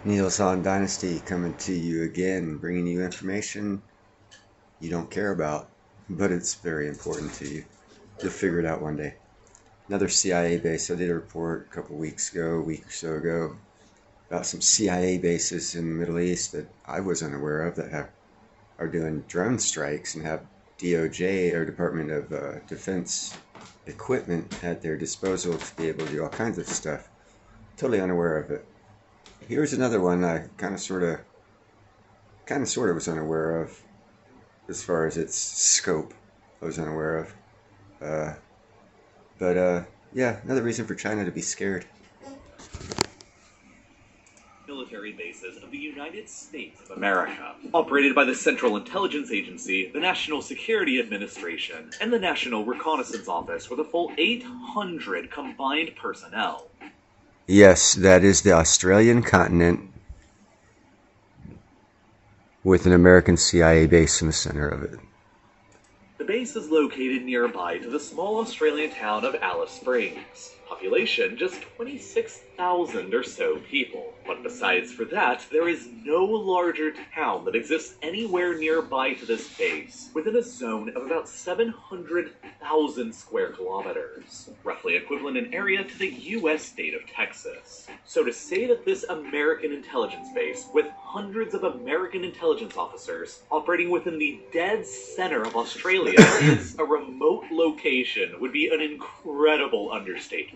Niels on Dynasty coming to you again, bringing you information you don't care about, but it's very important to you. You'll figure it out one day. Another CIA base. I did a report a couple weeks ago, a week or so ago, about some CIA bases in the Middle East that I was unaware of that are doing drone strikes and have DOJ, or Department of Defense, equipment at their disposal to be able to do all kinds of stuff. Totally unaware of it. Here's another one I kind of sort of was unaware of as far as its scope. I was unaware of. Yeah, another reason for China to be scared. Military bases of the United States of America, operated by the Central Intelligence Agency, the National Security Administration, and the National Reconnaissance Office with a full 800 combined personnel. Yes, that is the Australian continent with an American CIA base in the center of it. The base is located nearby to the small Australian town of Alice Springs. Population just 26,000 or so people. But besides for that, there is no larger town that exists anywhere nearby to this base, within a zone of about 700,000 square kilometers, roughly equivalent in area to the US state of Texas. So to say that this American intelligence base, with hundreds of American intelligence officers operating within the dead center of Australia, is a remote location would be an incredible understatement.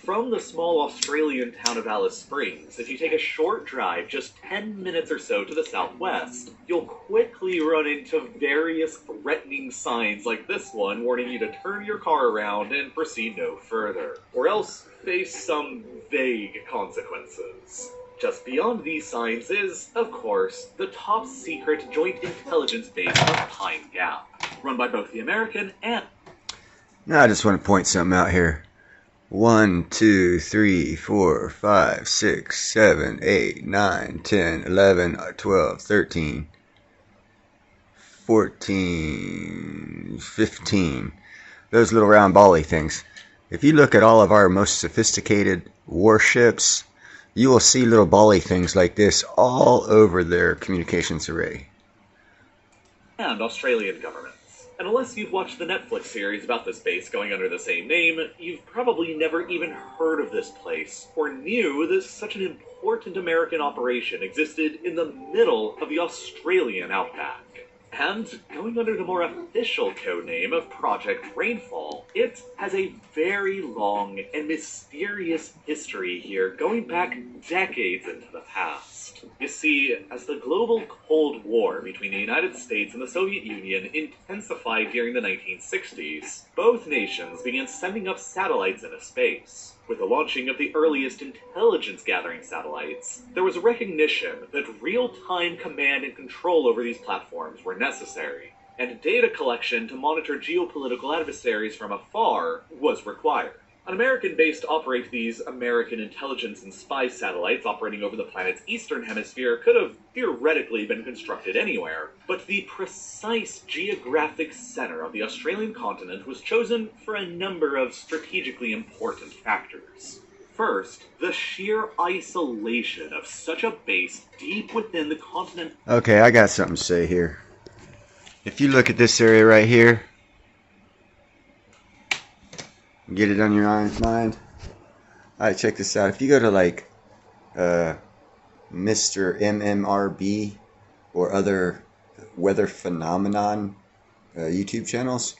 From the small Australian town of Alice Springs, if you take a short drive just 10 minutes or so to the southwest, you'll quickly run into various threatening signs like this one warning you to turn your car around and proceed no further, or else face some vague consequences. Just beyond these signs is, of course, the top secret joint intelligence base of Pine Gap, run by both the American and... Now I just want to point something out here. 1, 2, 3, 4, 5, 6, 7, 8, 9, 10, 11, 12, 13, 14, 15. Those little round bally things. If you look at all of our most sophisticated warships, you will see little bally things like this all over their communications array. And Australian governments. And unless you've watched the Netflix series about this base going under the same name, you've probably never even heard of this place, or knew that such an important American operation existed in the middle of the Australian outback. And, going under the more official codename of Project Rainfall, it has a very long and mysterious history here, going back decades into the past. You see, as the global Cold War between the United States and the Soviet Union intensified during the 1960s, both nations began sending up satellites into space. With the launching of the earliest intelligence-gathering satellites, there was a recognition that real-time command and control over these platforms were necessary, and data collection to monitor geopolitical adversaries from afar was required. An American base to operate these American intelligence and spy satellites operating over the planet's eastern hemisphere could have theoretically been constructed anywhere, but the precise geographic center of the Australian continent was chosen for a number of strategically important factors. First, the sheer isolation of such a base deep within the continent. Okay, I got something to say here. If you look at this area right here, get it on your mind. Alright, check this out. If you go to like Mr. MMRB or other weather phenomenon YouTube channels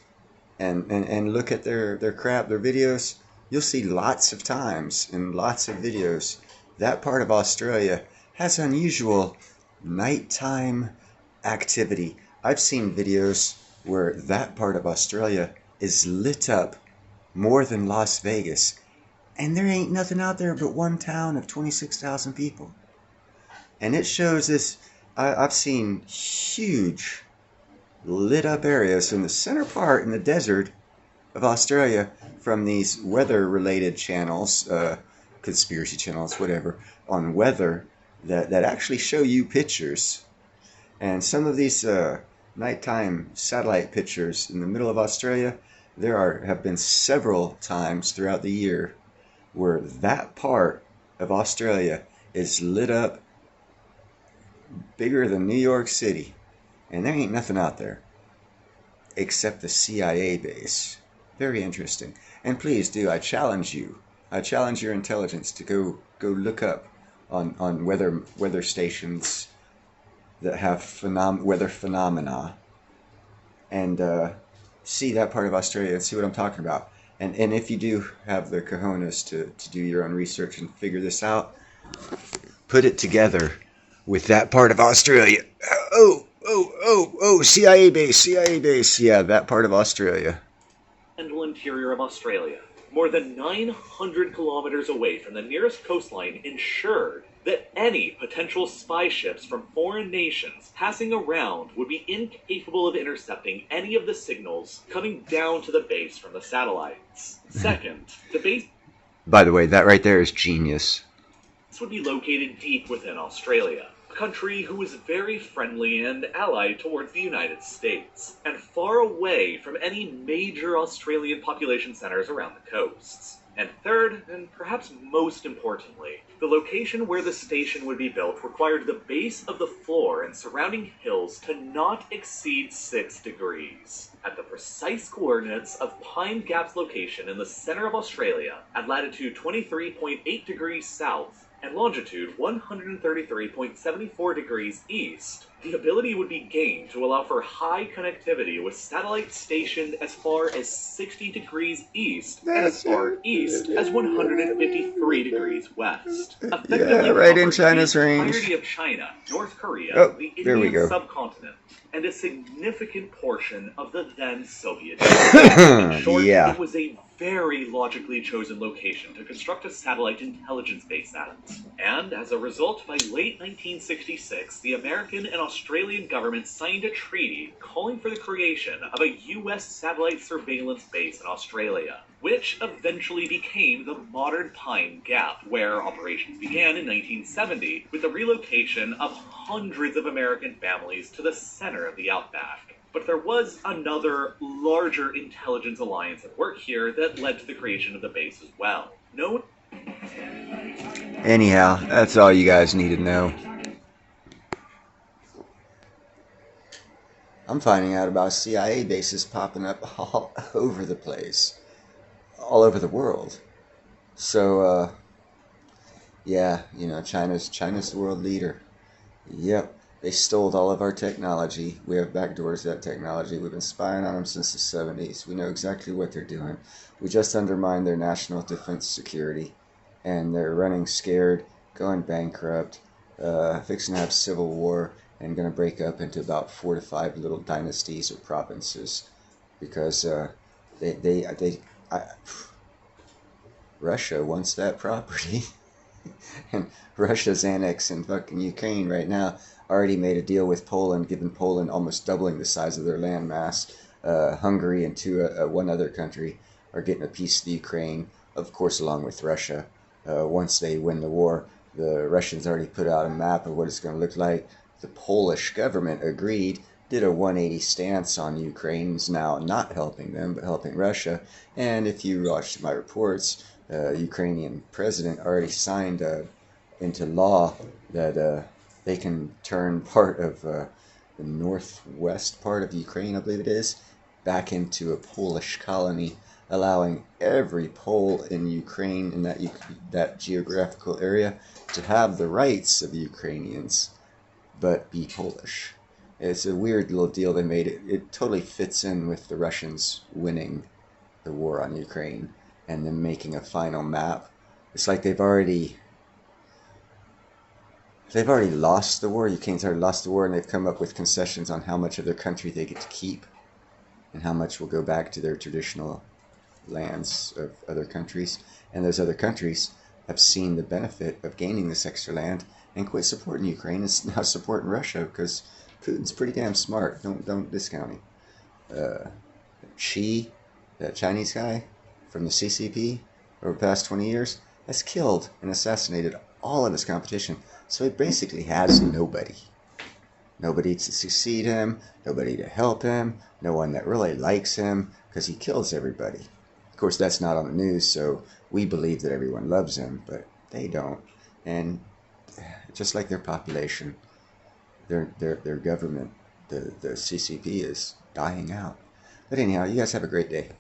and look at their crap, their videos, you'll see lots of times in lots of videos that part of Australia has unusual nighttime activity. I've seen videos where that part of Australia is lit up more than Las Vegas, and there ain't nothing out there but one town of 26,000 people. And it shows this. I've seen huge lit up areas in the center part in the desert of Australia from these weather related channels, conspiracy channels, whatever, on weather that actually show you pictures. And some of these nighttime satellite pictures in the middle of Australia, have been several times throughout the year where that part of Australia is lit up bigger than New York City, and there ain't nothing out there except the CIA base. Very interesting. And please do, I challenge you. I challenge your intelligence to go look up on weather stations that have weather phenomena, and see that part of Australia and see what I'm talking about. And if you do have the cojones to do your own research and figure this out, put it together with that part of Australia. Oh, CIA base, CIA base. Yeah, that part of Australia. Central interior of Australia, more than 900 kilometers away from the nearest coastline, ensured that any potential spy ships from foreign nations passing around would be incapable of intercepting any of the signals coming down to the base from the satellites. Second, the base, by the way, that right there is genius. would be located deep within Australia, a country who was very friendly and allied towards the United States, and far away from any major Australian population centers around the coasts. And third, and perhaps most importantly, the location where the station would be built required the base of the floor and surrounding hills to not exceed 6 degrees, at the precise coordinates of Pine Gap's location in the center of Australia, at latitude 23.8 degrees south and longitude 133.74 degrees east. The ability would be gained to allow for high connectivity with satellites stationed as far as 60 degrees east and as far east as 153 degrees west. Yeah, right in China's range. The entirety of China, North Korea, the Indian subcontinent, and a significant portion of the then Soviet Union. In short, yeah. It was a very logically chosen location to construct a satellite intelligence base at. And as a result, by late 1966, the American and Australian governments signed a treaty calling for the creation of a U.S. satellite surveillance base in Australia, which eventually became the modern Pine Gap, where operations began in 1970 with the relocation of hundreds of American families to the center of the outback. But there was another, larger intelligence alliance at work here that led to the creation of the base as well. Anyhow, that's all you guys need to know. I'm finding out about CIA bases popping up all over the place. All over the world. So, yeah, China's the world leader. Yep. They stole all of our technology. We have backdoors to that technology. We've been spying on them since the 70s. We know exactly what they're doing. We just undermined their national defense security. And they're running scared, going bankrupt, fixing to have civil war, and going to break up into about 4 to 5 little dynasties or provinces. Because Russia wants that property. And Russia's annexing fucking Ukraine right now. Already made a deal with Poland, giving Poland almost doubling the size of their landmass. Hungary and one other country are getting a piece of the Ukraine, of course, along with Russia. Once they win the war, the Russians already put out a map of what it's going to look like. The Polish government agreed, did a 180 stance on Ukraine's now not helping them, but helping Russia. And if you watched my reports, Ukrainian president already signed into law that they can turn part of the northwest part of Ukraine, I believe it is, back into a Polish colony, allowing every Pole in Ukraine, in that geographical area, to have the rights of Ukrainians, but be Polish. It's a weird little deal they made. It totally fits in with the Russians winning the war on Ukraine and then making a final map. It's like they've already lost the war. Ukraine's already lost the war, and they've come up with concessions on how much of their country they get to keep and how much will go back to their traditional lands of other countries. And those other countries have seen the benefit of gaining this extra land and quit supporting Ukraine and now supporting Russia because Putin's pretty damn smart. Don't discount him. Xi, that Chinese guy from the CCP over the past 20 years, has killed and assassinated all of his competition. So he basically has nobody. Nobody to succeed him, nobody to help him, no one that really likes him, because he kills everybody. Of course, that's not on the news, so we believe that everyone loves him, but they don't. And just like their population, their government, the CCP, is dying out. But anyhow, you guys have a great day.